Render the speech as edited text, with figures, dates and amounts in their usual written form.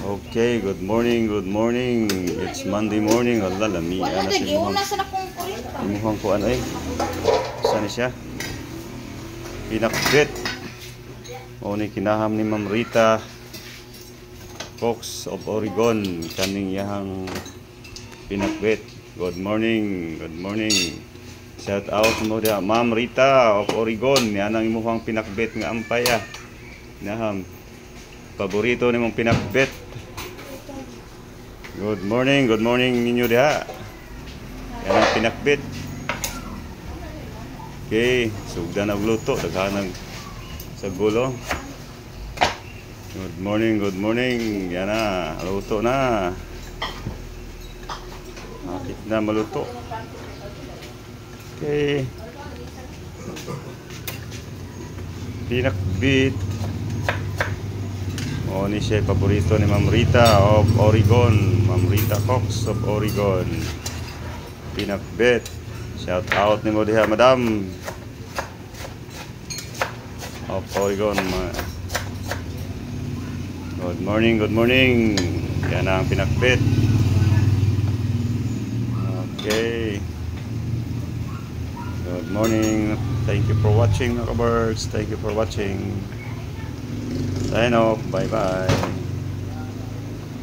Okay, good morning, good morning. It's Monday morning. Ala, lami. Wala Ano na, si giuna sa nakong kurita. imuhang ko ano eh. Saan ni siya? Pinakbit. O ni kinaham ni Ma'am Rita Cox of Oregon. Kaning yahang pinakbit. Good morning, good morning. Shout out mo dia Ma'am Rita of Oregon. Yan ang imuhang pinakbit nga ampaya. Naham. Paborito ni mong pinakbit. Good morning ninyo diha. Yan ang pinakbit. Okay, sugda na luto, daghanang sa gulo. Good morning. Yan na, luto na. Akit na maluto. Okay. Pinakbit. O ni siya paborito ni Ma'am Rita of Oregon. Ma'am Rita Cox of Oregon. Pinakbit. Shout out ni mo diha, madam. Of Oregon. Good morning. Yan ang pinakbit. Okay. Good morning. Thank you for watching, mga kabirds. Thank you for watching. Sign off. Bye-bye.